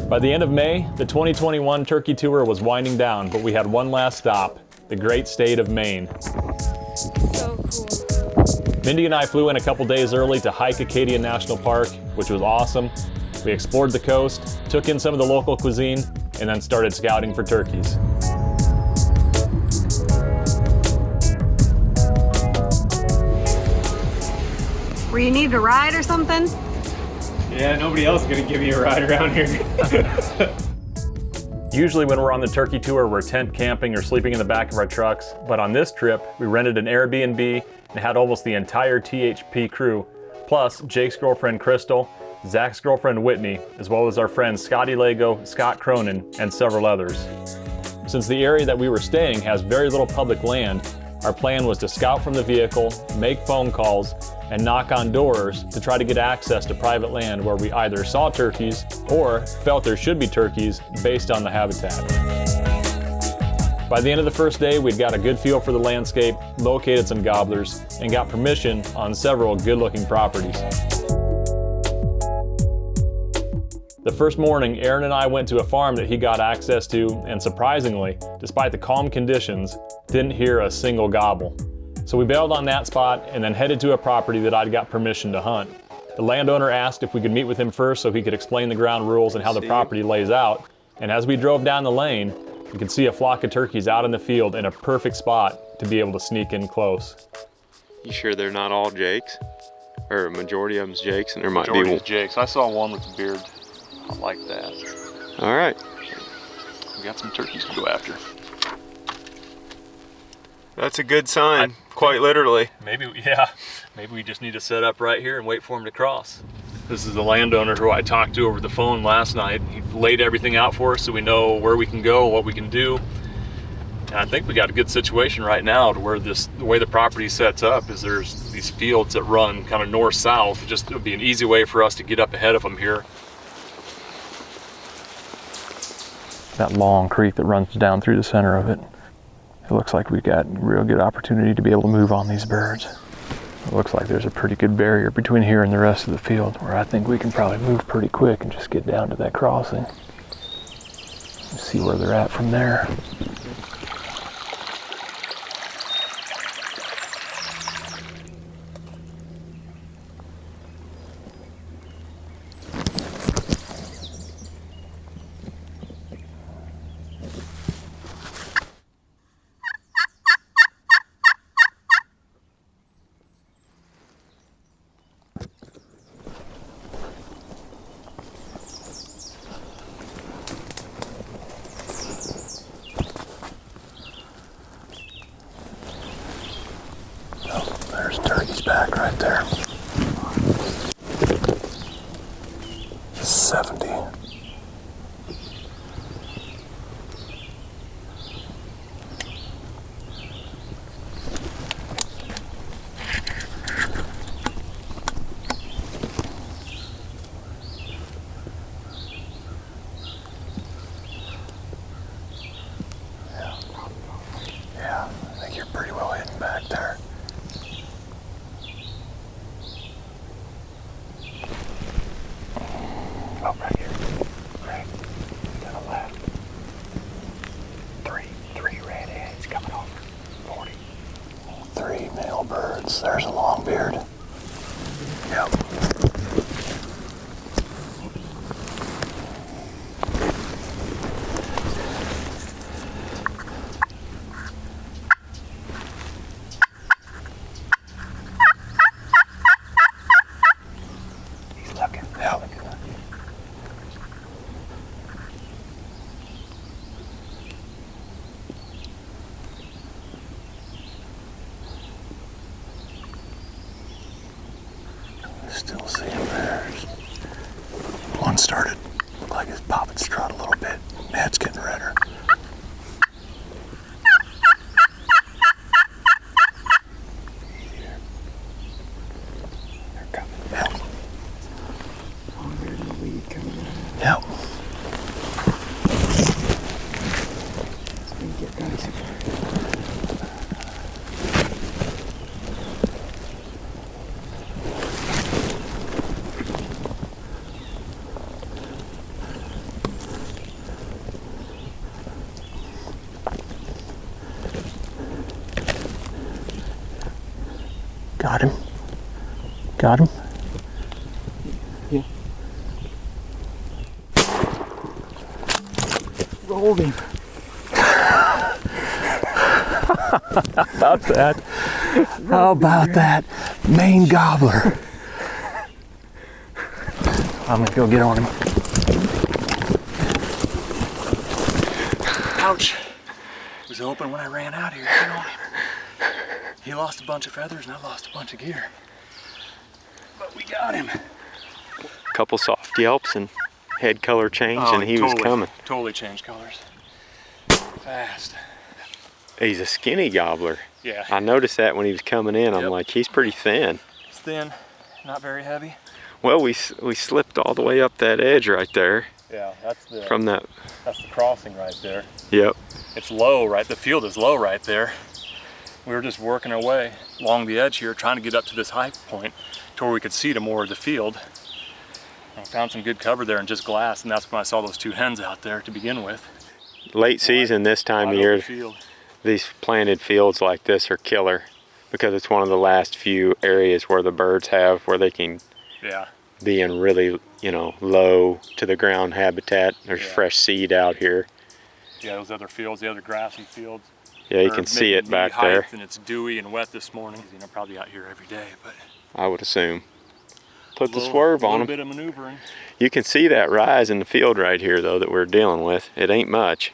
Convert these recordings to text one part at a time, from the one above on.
By the end of May, the 2021 turkey tour was winding down, but we had one last stop, the great state of Maine. So cool. Mindy and I flew in a couple days early to hike Acadia National Park, which was awesome. We explored the coast, took in some of the local cuisine, and then started scouting for turkeys. Were you need a ride or something? Yeah, nobody else is gonna give me a ride around here. Usually when we're on the turkey tour, we're tent camping or sleeping in the back of our trucks, but on this trip, we rented an Airbnb and had almost the entire THP crew, plus Jake's girlfriend Crystal, Zach's girlfriend Whitney, as well as our friends Scotty Lago, Scott Cronin, and several others. Since the area that we were staying has very little public land, our plan was to scout from the vehicle, make phone calls, and knock on doors to try to get access to private land where we either saw turkeys or felt there should be turkeys based on the habitat. By the end of the first day, we'd got a good feel for the landscape, located some gobblers, and got permission on several good-looking properties. The first morning, Aaron and I went to a farm that he got access to, and surprisingly, despite the calm conditions, didn't hear a single gobble. So we bailed on that spot and then headed to a property that I'd got permission to hunt. The landowner asked if we could meet with him first so he could explain the ground rules and how the property lays out. And as we drove down the lane, we could see a flock of turkeys out in the field in a perfect spot to be able to sneak in close. You sure they're not all Jakes? Or a majority of them's Jakes, and there might Majority be one? is Jake's. I saw one with a beard. I like that. All right. We got some turkeys to go after. That's a good sign, quite literally. Maybe we just need to set up right here and wait for him to cross. This is the landowner who I talked to over the phone last night. He laid everything out for us so we know where we can go, what we can do. And I think we got a good situation right now to where the way the property sets up is there's these fields that run kind of north-south. Just it would be an easy way for us to get up ahead of them here. That long creek that runs down through the center of it. It looks like we've got a real good opportunity to be able to move on these birds. It looks like there's a pretty good barrier between here and the rest of the field where I think we can probably move pretty quick and just get down to that crossing. See where they're at from there. There's turkeys back right there. 70. Yeah, I think you're pretty well hidden back there. Oh, right here. Right. To the left. Three redheads coming over. 40. 3 male birds. There's a long beard. Yep. He's looking. Yep. Still see him there. One started, looked like his popping strut a little bit. Head's getting redder. They're coming. Yep. Oh, there's a lead coming out. Yep. Let me get guys. Got him. Got him. Yeah. Rolled him. How about that? How about that? Maine gobbler. I'm gonna go get on him. Ouch. It was open when I ran out here. Get on him. He lost a bunch of feathers and I lost a bunch of gear. But we got him. Couple soft yelps and head color changed, and he was coming. Totally changed colors. Fast. He's a skinny gobbler. Yeah. I noticed that when he was coming in. I'm like, he's pretty thin. It's thin, not very heavy. Well, we slipped all the way up that edge right there. Yeah, that's the crossing right there. Yep. It's low, right? The field is low right there. We were just working our way along the edge here, trying to get up to this high point to where we could see to more of the field. I found some good cover there and just glass, and that's when I saw those two hens out there to begin with. Late season this time of year, these planted fields like this are killer because it's one of the last few areas where the birds have where they can be in really, you know, low to the ground habitat. There's fresh seed out here. Yeah, those other fields, the other grassy fields. Yeah, you can see it back there. And it's dewy and wet this morning. You know, probably out here every day, but I would assume. Put the swerve on them. A little bit of maneuvering. You can see that rise in the field right here, though, that we're dealing with. It ain't much,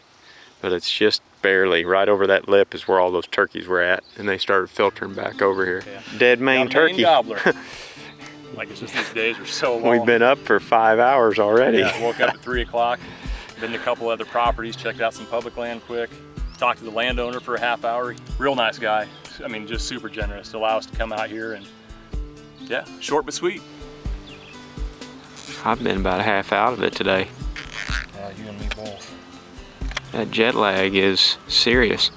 but it's just barely. Right over that lip is where all those turkeys were at, and they started filtering back over here. Yeah. Dead Maine turkey. Maine gobbler. Like, it's just these days are so long. We've been up for 5 hours already. Yeah, woke up at 3 o'clock, been to a couple other properties, checked out some public land quick, talked to the landowner for a half hour. Real nice guy. I mean, just super generous to allow us to come out here, and yeah, short but sweet. I've been about a half out of it today. Yeah, you and me both. That jet lag is serious.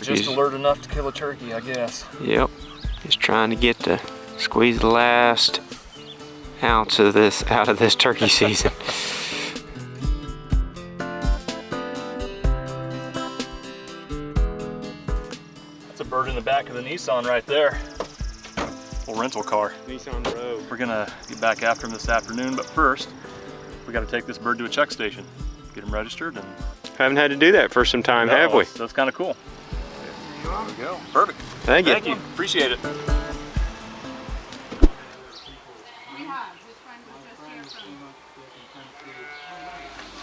Just alert enough to kill a turkey, I guess. Yep. Just trying to get to squeeze the last ounce of this out of this turkey season. That's a bird in the back of the Nissan right there. Little rental car. Nissan Road. We're gonna get back after him this afternoon, but first, we gotta take this bird to a check station, get him registered, and haven't had to do that for some time, have we? So it's kind of cool. There we go. Perfect. Thank you. Thank you. Appreciate it.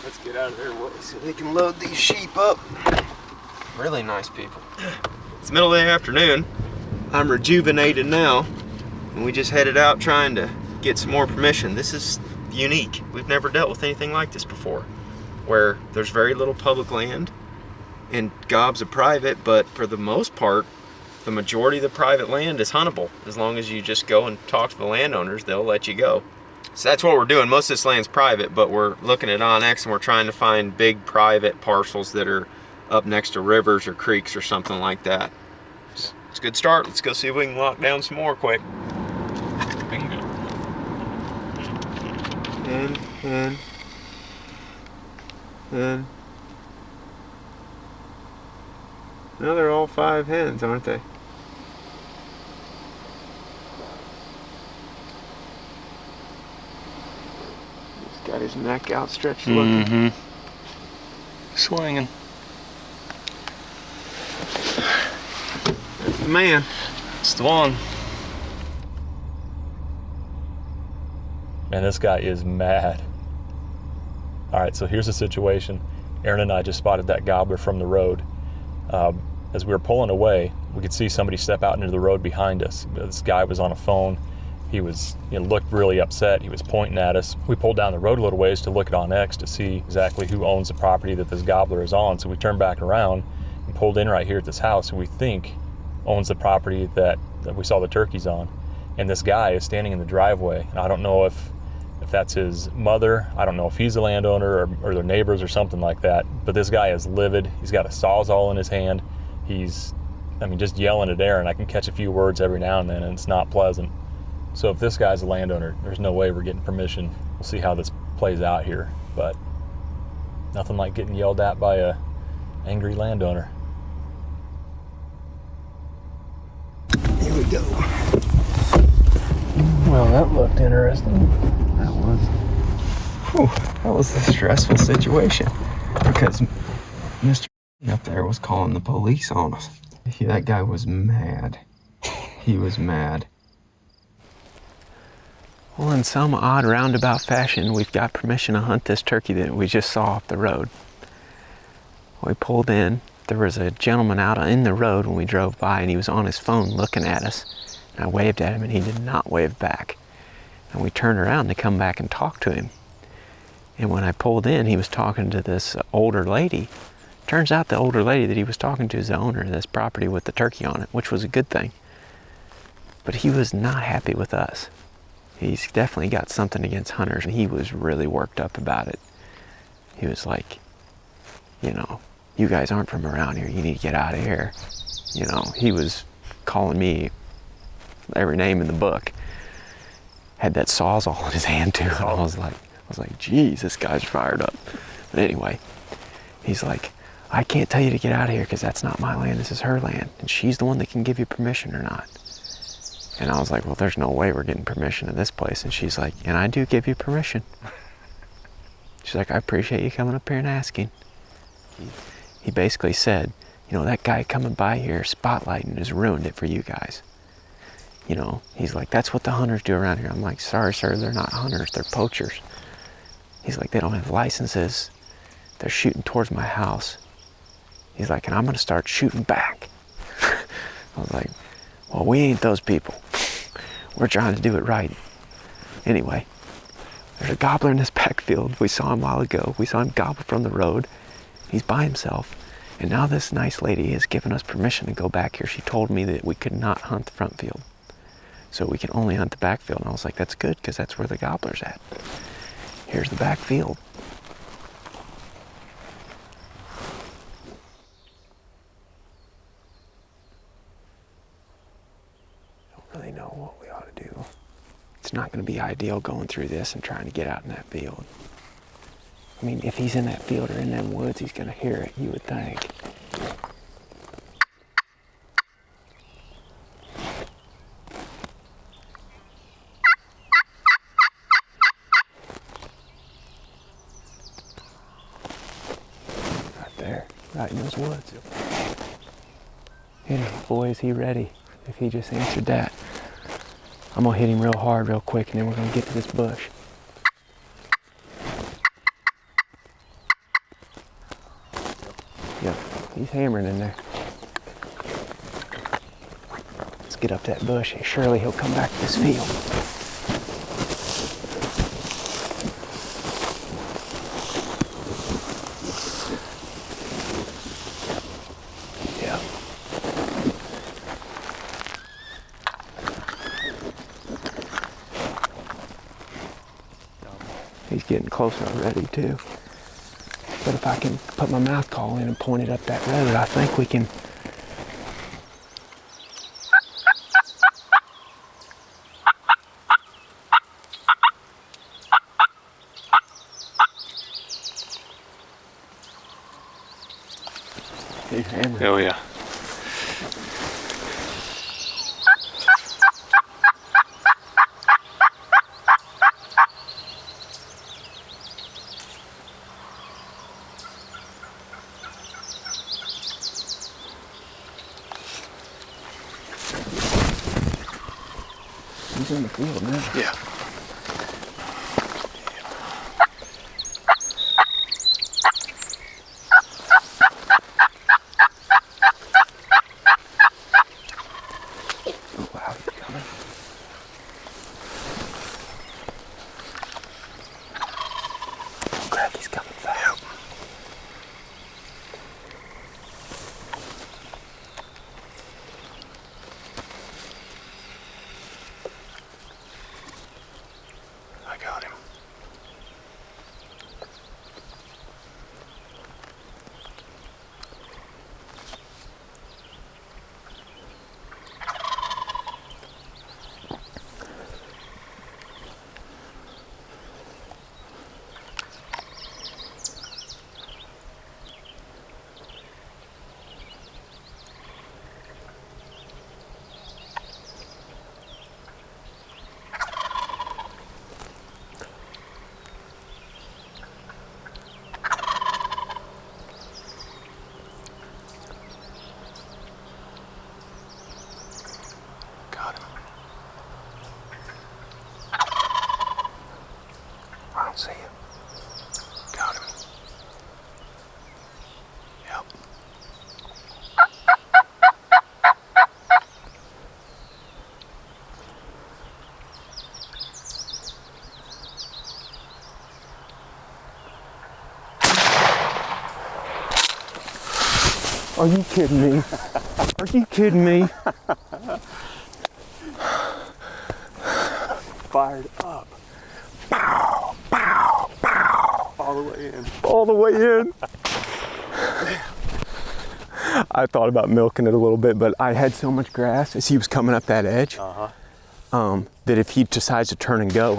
Let's get out of their way so they can load these sheep up. Really nice people. It's middle of the afternoon. I'm rejuvenated now, and we just headed out trying to get some more permission. This is unique. We've never dealt with anything like this before, where there's very little public land and gobs of private, but for the most part, the majority of the private land is huntable. As long as you just go and talk to the landowners, they'll let you go. So that's what we're doing. Most of this land's private, but we're looking at Onyx and we're trying to find big private parcels that are up next to rivers or creeks or something like that. It's a good start. Let's go see if we can lock down some more quick. Bingo. And now they're all 5 hens, aren't they? He's got his neck outstretched looking. Mm-hmm. Swinging. That's the man. It's the one. Man, this guy is mad. All right, so here's the situation. Aaron and I just spotted that gobbler from the road. As we were pulling away, we could see somebody step out into the road behind us. This guy was on a phone. He was, looked really upset. He was pointing at us. We pulled down the road a little ways to look at OnX to see exactly who owns the property that this gobbler is on. So we turned back around and pulled in right here at this house who we think owns the property that we saw the turkeys on. And this guy is standing in the driveway. And I don't know if that's his mother. I don't know if he's a landowner or their neighbors or something like that. But this guy is livid. He's got a Sawzall in his hand. He's, just yelling at Aaron. I can catch a few words every now and then, and it's not pleasant. So if this guy's a landowner, there's no way we're getting permission. We'll see how this plays out here. But nothing like getting yelled at by a angry landowner. Here we go. Well, that looked interesting. That was. Whew, that was a stressful situation because Mr. up there was calling the police on us. That guy was mad. He was mad. Well, in some odd roundabout fashion, we've got permission to hunt this turkey that we just saw off the road. We pulled in. There was a gentleman out in the road when we drove by, and he was on his phone looking at us. And I waved at him, and he did not wave back. And we turned around to come back and talk to him. And when I pulled in, he was talking to this older lady. Turns out the older lady that he was talking to is the owner of this property with the turkey on it, which was a good thing. But he was not happy with us. He's definitely got something against hunters, and he was really worked up about it. He was like, you know, you guys aren't from around here, you need to get out of here. You know, he was calling me every name in the book. Had that Sawzall in his hand too. And I was like, geez, this guy's fired up. But anyway, he's like, I can't tell you to get out of here because that's not my land, this is her land. And she's the one that can give you permission or not. And I was like, well, there's no way we're getting permission to this place. And she's like, and I do give you permission. She's like, I appreciate you coming up here and asking. He basically said, you know, that guy coming by here spotlighting has ruined it for you guys. You know, he's like, that's what the hunters do around here. I'm like, sorry, sir, they're not hunters, they're poachers. He's like, they don't have licenses. They're shooting towards my house. He's like, and I'm gonna start shooting back. I was like, well, we ain't those people. We're trying to do it right. Anyway, there's a gobbler in this backfield. We saw him a while ago. We saw him gobble from the road. He's by himself. And now this nice lady has given us permission to go back here. She told me that we could not hunt the front field. So we can only hunt the backfield. And I was like, that's good, because that's where the gobbler's at. Here's the backfield. Really know what we ought to do. It's not going to be ideal going through this and trying to get out in that field. I mean, if he's in that field or in them woods, he's going to hear it, you would think. Right there, right in those woods. Hit him, boy, is he ready? If he just answered that. I'm gonna hit him real hard, real quick, and then we're gonna get to this bush. Yep, he's hammering in there. Let's get up that bush, and surely he'll come back to this field. Yeah. He's getting closer already too. But if I can put my mouth call in and point it up that road, I think we can. He's hammering. Oh yeah. He's in the field now. Yeah. Oh wow, he's coming. Oh crap, he's coming fast. I got him. Are you kidding me? Are you kidding me? Fired up. Pow, pow, pow. All the way in. All the way in. I thought about milking it a little bit, but I had so much grass as he was coming up that edge that if he decides to turn and go,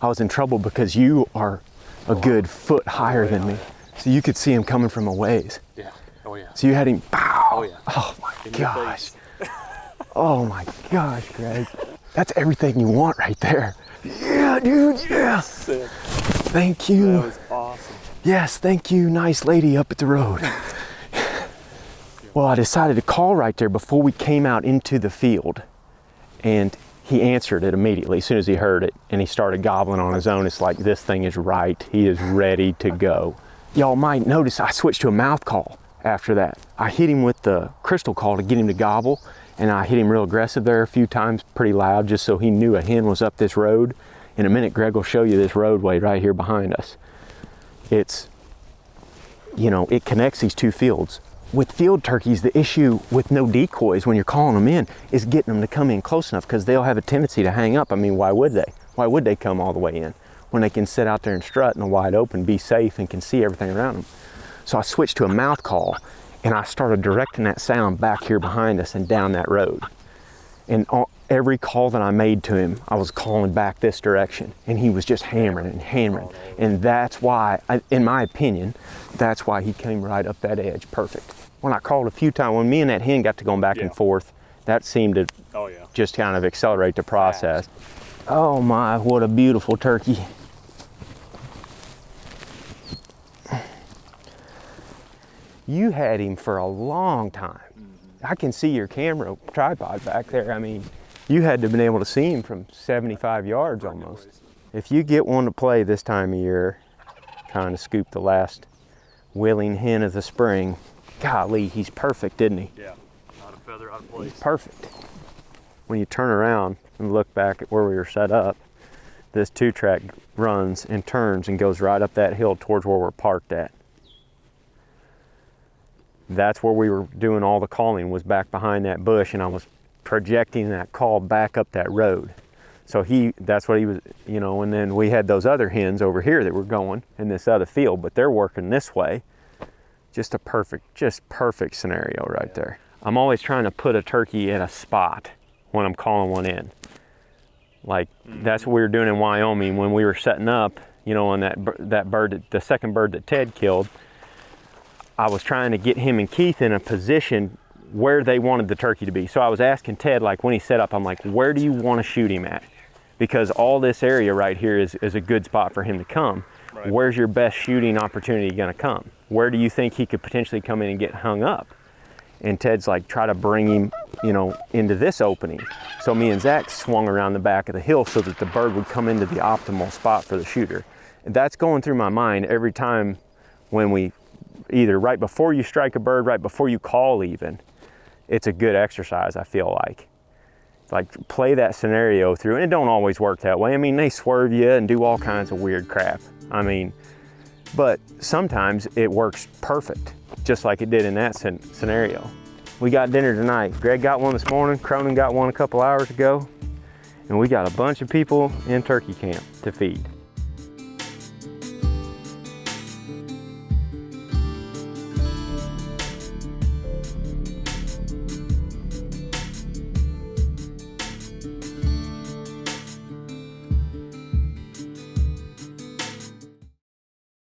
I was in trouble because you are a good foot higher than me. So you could see him coming from a ways. Yeah. Oh yeah. So you had him, pow. Oh yeah. Oh my gosh. Oh my gosh, Greg. That's everything you want right there. Yeah, dude, yeah. Sick. Thank you. That was awesome. Yes, thank you, nice lady up at the road. Well, I decided to call right there before we came out into the field, and he answered it immediately as soon as he heard it, and he started gobbling on his own. It's like, this thing is right. He is ready to go. Y'all might notice I switched to a mouth call after that. I hit him with the crystal call to get him to gobble, and I hit him real aggressive there a few times, pretty loud, just so he knew a hen was up this road. In a minute, Greg will show you this roadway right here behind us. It's, you know, it connects these two fields. With field turkeys, the issue with no decoys when you're calling them in is getting them to come in close enough, because they'll have a tendency to hang up. I mean, why would they? Why would they come all the way in when they can sit out there and strut in a wide open, be safe, and can see everything around them? So I switched to a mouth call, and I started directing that sound back here behind us and down that road. And every call that I made to him, I was calling back this direction, and he was just hammering and hammering. And that's why, in my opinion, that's why he came right up that edge perfect. When I called a few times, when me and that hen got to going back and forth, that seemed to just kind of accelerate the process. Oh my, what a beautiful turkey. You had him for a long time. I can see your camera tripod back there. I mean, you had to have been able to see him from 75 yards almost. If you get one to play this time of year, trying to scoop the last willing hen of the spring, golly, he's perfect, isn't he? Yeah, not a feather out of place. He's perfect. When you turn around and look back at where we were set up, this 2-track runs and turns and goes right up that hill towards where we're parked at. That's where we were doing all the calling, was back behind that bush, and I was projecting that call back up that road. So that's what he was, you know, and then we had those other hens over here that were going in this other field, but they're working this way. Just perfect scenario right there. I'm always trying to put a turkey at a spot when I'm calling one in. Like, that's what we were doing in Wyoming when we were setting up, you know, on that bird, the second bird that Ted killed. I was trying to get him and Keith in a position where they wanted the turkey to be. So I was asking Ted, like, when he set up, I'm like, where do you want to shoot him at? Because all this area right here is a good spot for him to come. Right. Where's your best shooting opportunity gonna come? Where do you think he could potentially come in and get hung up? And Ted's like, try to bring him, you know, into this opening. So me and Zach swung around the back of the hill so that the bird would come into the optimal spot for the shooter. And that's going through my mind every time when we, either right before you strike a bird, right before you call even, it's a good exercise, I feel like. Like, play that scenario through, and it don't always work that way. I mean, they swerve you and do all kinds of weird crap. I mean, but sometimes it works perfect, just like it did in that scenario. We got dinner tonight. Greg got one this morning, Cronin got one a couple hours ago, and we got a bunch of people in turkey camp to feed.